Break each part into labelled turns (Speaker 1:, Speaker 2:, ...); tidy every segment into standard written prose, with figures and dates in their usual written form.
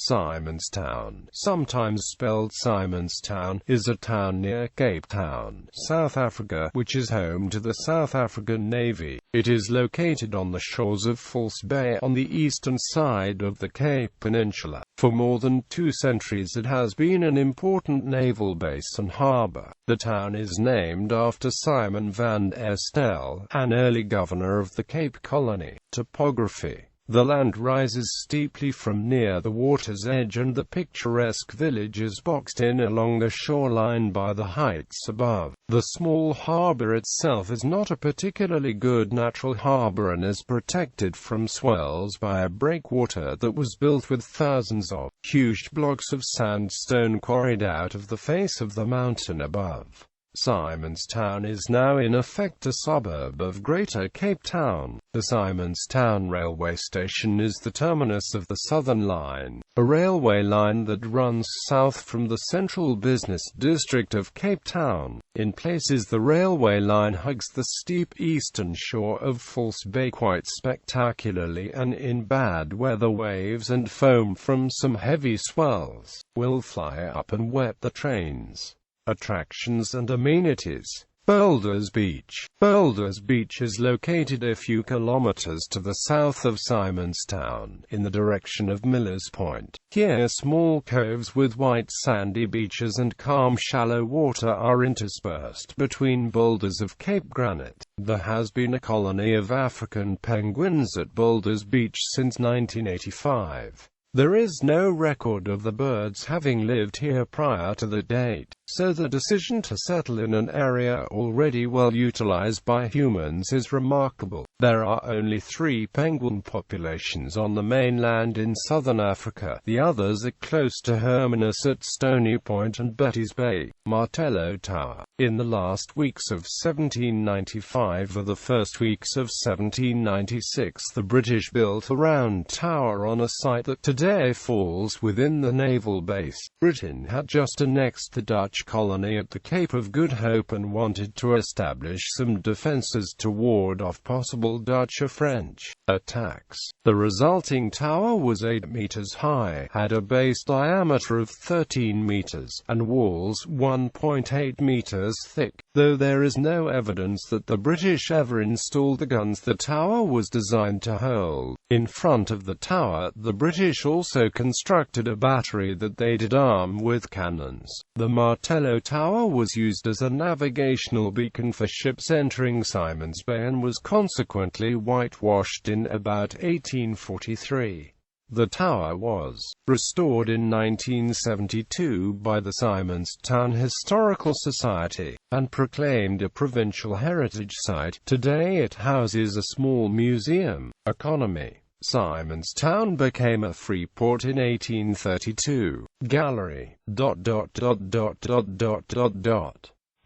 Speaker 1: Simonstown, sometimes spelled Simonstown, is a town near Cape Town, South Africa, which is home to the South African Navy. It is located on the shores of False Bay on the eastern side of the Cape Peninsula. For more than 2 centuries it has been an important naval base and harbour. The town is named after Simon van Stel, an early governor of the Cape Colony. Topography: the land rises steeply from near the water's edge, and the picturesque village is boxed in along the shoreline by the heights above. The small harbour itself is not a particularly good natural harbour and is protected from swells by a breakwater that was built with thousands of huge blocks of sandstone quarried out of the face of the mountain above. Simonstown is now in effect a suburb of Greater Cape Town. The Simonstown railway station is the terminus of the Southern Line, a railway line that runs south from the central business district of Cape Town. In places the railway line hugs the steep eastern shore of False Bay quite spectacularly, and in bad weather waves and foam from some heavy swells will fly up and wet the trains. Attractions and amenities. Boulders Beach. Boulders Beach is located a few kilometers to the south of Simonstown, in the direction of Miller's Point. Here small coves with white sandy beaches and calm shallow water are interspersed between boulders of Cape granite. There has been a colony of African penguins at Boulders Beach since 1985. There is no record of the birds having lived here prior to the date, so the decision to settle in an area already well utilized by humans is remarkable. There are only 3 penguin populations on the mainland in southern Africa. The others are close to Hermanus at Stony Point and Betty's Bay. Martello Tower. In the last weeks of 1795 or the first weeks of 1796, the British built a round tower on a site that today falls within the naval base. Britain had just annexed the Dutch colony at the Cape of Good Hope and wanted to establish some defences to ward off possible Dutch or French attacks. The resulting tower was 8 meters high, had a base diameter of 13 meters, and walls 1.8 meters thick. Though there is no evidence that the British ever installed the guns the tower was designed to hold. In front of the tower, the British also constructed a battery that they did arm with cannons. The Martello Tower was used as a navigational beacon for ships entering Simon's Bay and was consequently whitewashed in about 1843. The tower was restored in 1972 by the Simonstown Historical Society, and proclaimed a provincial heritage site. Today it houses a small museum. Economy. Simonstown became a free port in 1832. Gallery.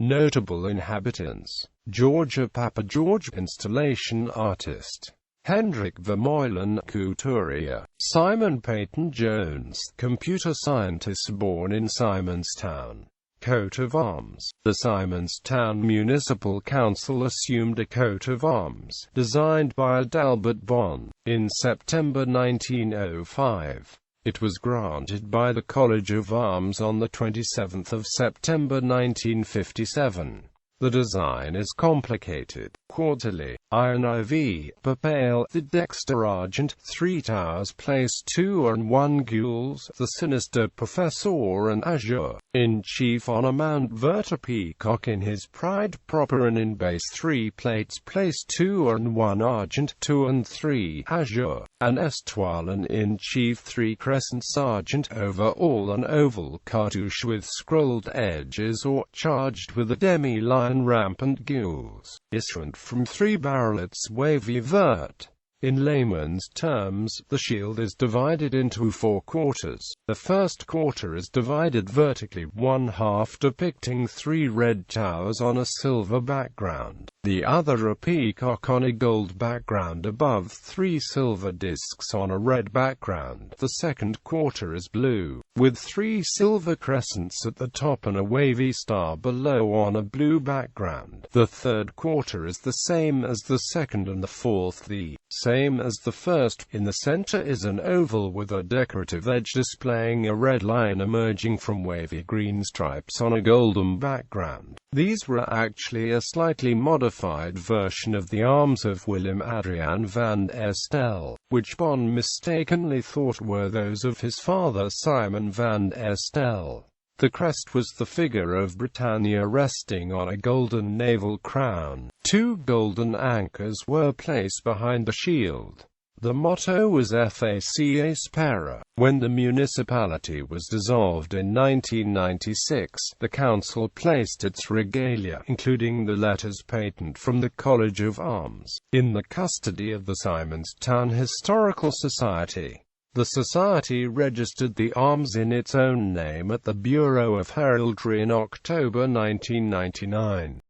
Speaker 1: Notable inhabitants. Georgia Papa George, installation artist. Hendrik Vermeulen, couturier. Simon Peyton Jones, computer scientist born in Simonstown. Coat of arms. The Simonstown Municipal Council assumed a coat of arms, designed by Adalbert Bon, in September 1905. It was granted by the College of Arms on the 27th of September 1957. The design is complicated. Quarterly, iron IV, perpale, the dexter argent, 3 towers placed 2 and 1 gules, the sinister professor and azure, in chief on a mount vert, a peacock in his pride proper, and in base 3 plates placed 2 and 1 argent, 2 and 3 azure, an estoile, and in chief 3 crescents argent, over all an oval cartouche with scrolled edges or charged with a demi-line rampant gules, issuant from 3 barrelets wavy vert. In layman's terms, the shield is divided into 4 quarters. The first quarter is divided vertically, one half depicting 3 red towers on a silver background. The other a peacock on a gold background above 3 silver discs on a red background. The second quarter is blue, with 3 silver crescents at the top and a wavy star below on a blue background. The third quarter is the same as the second and the fourth the same as the first. In the center is an oval with a decorative edge displaying a red line emerging from wavy green stripes on a golden background. These were actually a slightly modified version of the arms of Willem Adriaan van der Stel, which Bond mistakenly thought were those of his father Simon van der Stel. The crest was the figure of Britannia resting on a golden naval crown. 2 golden anchors were placed behind the shield. The motto was Faca Spera. When the municipality was dissolved in 1996, the council placed its regalia, including the letters patent from the College of Arms, in the custody of the Simonstown Historical Society. The society registered the arms in its own name at the Bureau of Heraldry in October 1999.